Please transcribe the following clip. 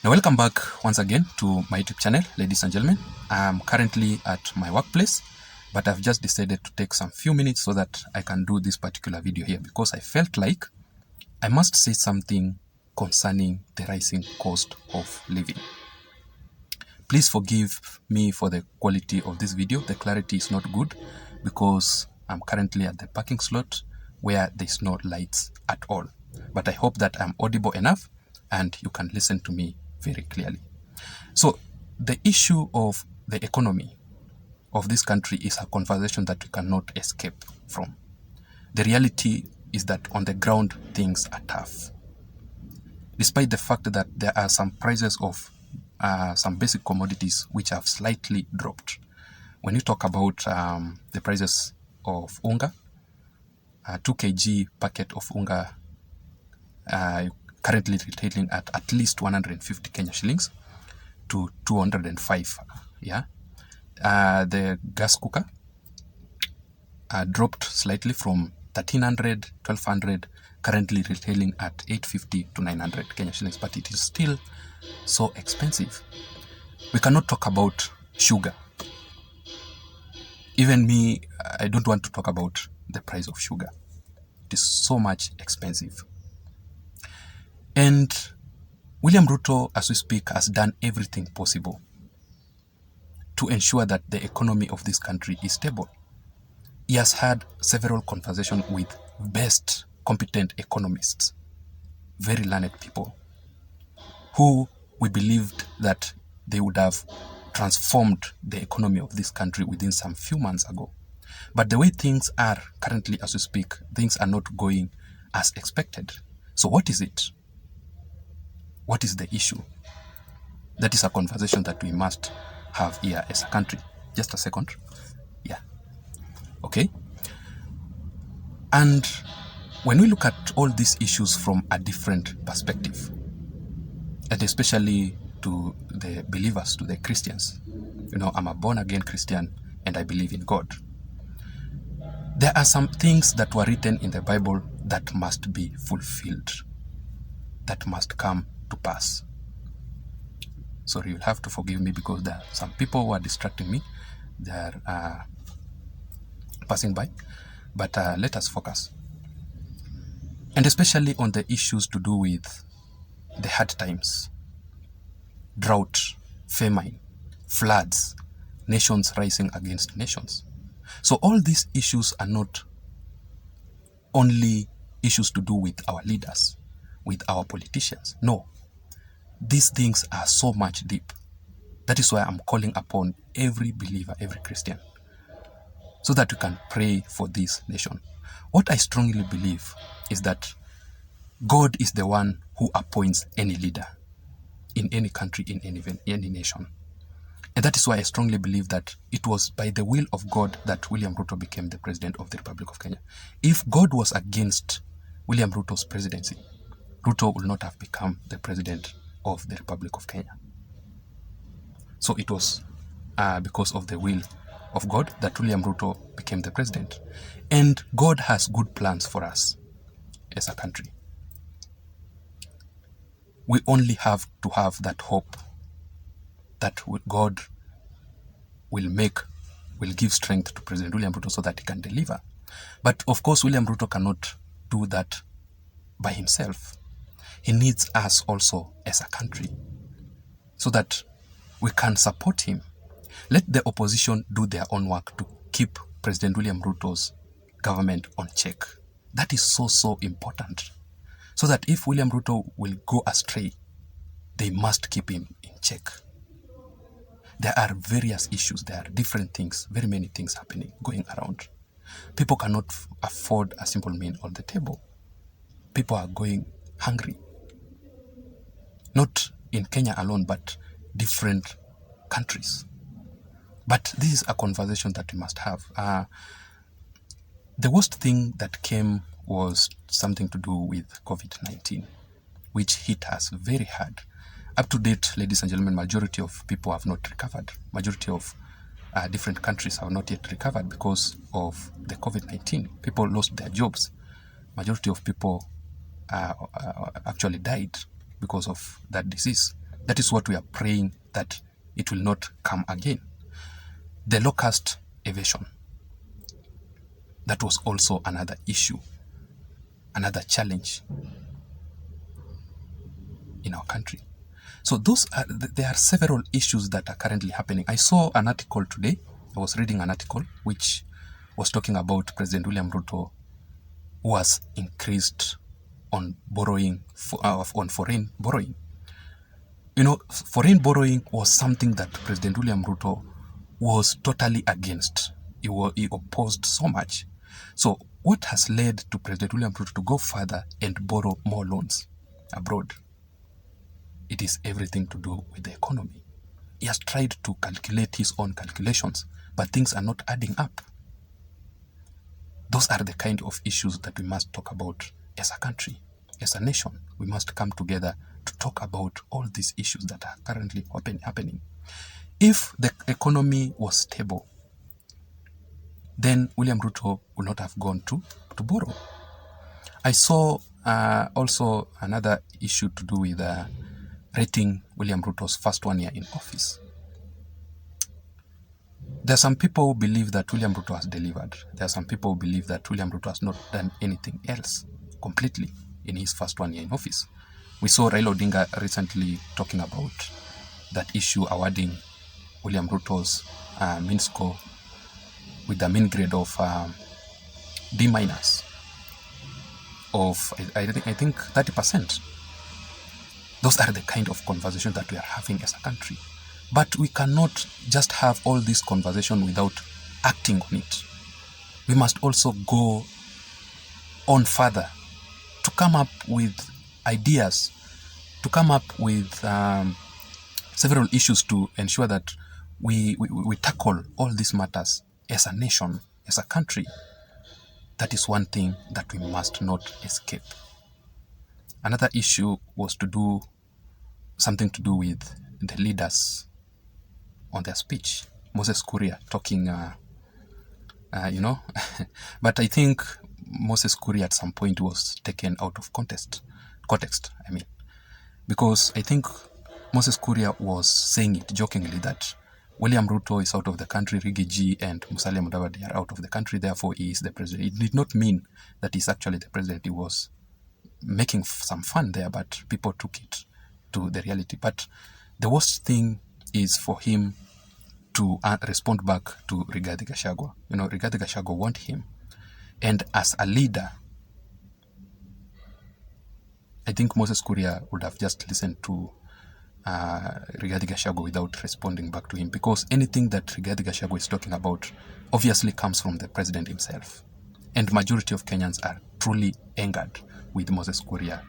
Now, welcome back once again to my YouTube channel, ladies and gentlemen. I'm currently at my workplace, but I've just decided to take some few minutes so that I can do this particular video here because I felt like I must say something concerning the rising cost of living. Please forgive me for the quality of this video. The clarity is not good because I'm currently at the parking slot where there's no lights at all. But I hope that I'm audible enough and you can listen to me very clearly. So the issue of the economy of this country is a conversation that we cannot escape from. The reality is that on the ground, things are tough. Despite the fact that there are some prices of some basic commodities which have slightly dropped. When you talk about the prices of unga, 2 kg packet of unga currently retailing at least 150 Kenya shillings to 205. Yeah, the gas cooker dropped slightly from 1300, 1200, currently retailing at 850 to 900 Kenya shillings, but it is still so expensive. We cannot talk about sugar. Even me, I don't want to talk about the price of sugar. It is so much expensive. And William Ruto, as we speak, has done everything possible to ensure that the economy of this country is stable. He has had several conversations with best competent economists, very learned people, who we believed that they would have transformed the economy of this country within some few months ago. But the way things are currently as we speak, things are not going as expected. So what is it? What is the issue? That is a conversation that we must have here as a country. Just a second. Yeah. Okay. And when we look at all these issues from a different perspective, and especially to the believers, to the Christians, you know, I'm a born-again Christian and I believe in God. There are some things that were written in the Bible that must be fulfilled, that must come to pass. Sorry, you'll have to forgive me because there are some people who are distracting me. They are passing by, but let us focus. And especially on the issues to do with the hard times, drought, famine, floods, nations rising against nations. So all these issues are not only issues to do with our leaders, with our politicians. No, these things are so much deep. That is why I'm calling upon every believer, every Christian, so that we can pray for this nation. What I strongly believe is that God is the one who appoints any leader in any country, in any nation. And that is why I strongly believe that it was by the will of God that William Ruto became the president of the Republic of Kenya. If God was against William Ruto's presidency, Ruto would not have become the president of the Republic of Kenya. So it was because of the will of God that William Ruto became the president. And God has good plans for us as a country. We only have to have that hope that God will give strength to President William Ruto so that he can deliver. But of course, William Ruto cannot do that by himself. He needs us also as a country so that we can support him. Let the opposition do their own work to keep President William Ruto's government on check. That is so important. So that if William Ruto will go astray, they must keep him in check. There are various issues, there are different things, very many things happening, going around. People cannot afford a simple meal on the table. People are going hungry. Not in Kenya alone, but different countries. But this is a conversation that we must have. The worst thing that came was something to do with COVID-19, which hit us very hard. Up to date, ladies and gentlemen, majority of people have not recovered. Majority of different countries have not yet recovered because of the COVID-19. People lost their jobs. Majority of people actually died because of that disease. That is what we are praying that it will not come again. The low-caste evasion, that was also another issue, another challenge in our country. So there are several issues that are currently happening. I saw an article today. I was reading an article which was talking about President William Ruto, who has increased on borrowing, on foreign borrowing. You know, foreign borrowing was something that President William Ruto was totally against. He opposed so much. So what has led to President William Ruto to go further and borrow more loans abroad? It is everything to do with the economy. He has tried to calculate his own calculations, but things are not adding up. Those are the kind of issues that we must talk about as a country, as a nation. We must come together to talk about all these issues that are currently happening. If the economy was stable, then William Ruto would not have gone to borrow. I saw also another issue to do with rating William Ruto's first 1 year in office. There are some people who believe that William Ruto has delivered. There are some people who believe that William Ruto has not done anything else completely in his first 1 year in office. We saw Raila Odinga recently talking about that issue, awarding William Ruto's mean score with a mean grade of B- of I think 30%. Those are the kind of conversations that we are having as a country. But we cannot just have all this conversation without acting on it. We must also go on further to come up with ideas, to come up with several issues to ensure that we tackle all these matters as a nation, as a country. That is one thing that we must not escape. Another issue was something to do with the leaders on their speech. Moses Kuria talking, but I think Moses Kuria at some point was taken out of context, because I think Moses Kuria was saying it jokingly that William Ruto is out of the country, Rigiji and Musalia Mudavadi are out of the country, therefore he is the president. It did not mean that he's actually the president. He was making some fun there, but people took it to the reality. But the worst thing is for him to respond back to Rigathi Gachagua. Rigathi Gachagua want him. And as a leader, I think Moses Kuria would have just listened to Rigathi Gachagua without responding back to him, because anything that Rigathi Gachagua is talking about obviously comes from the president himself. And majority of Kenyans are truly angered with Moses Kuria.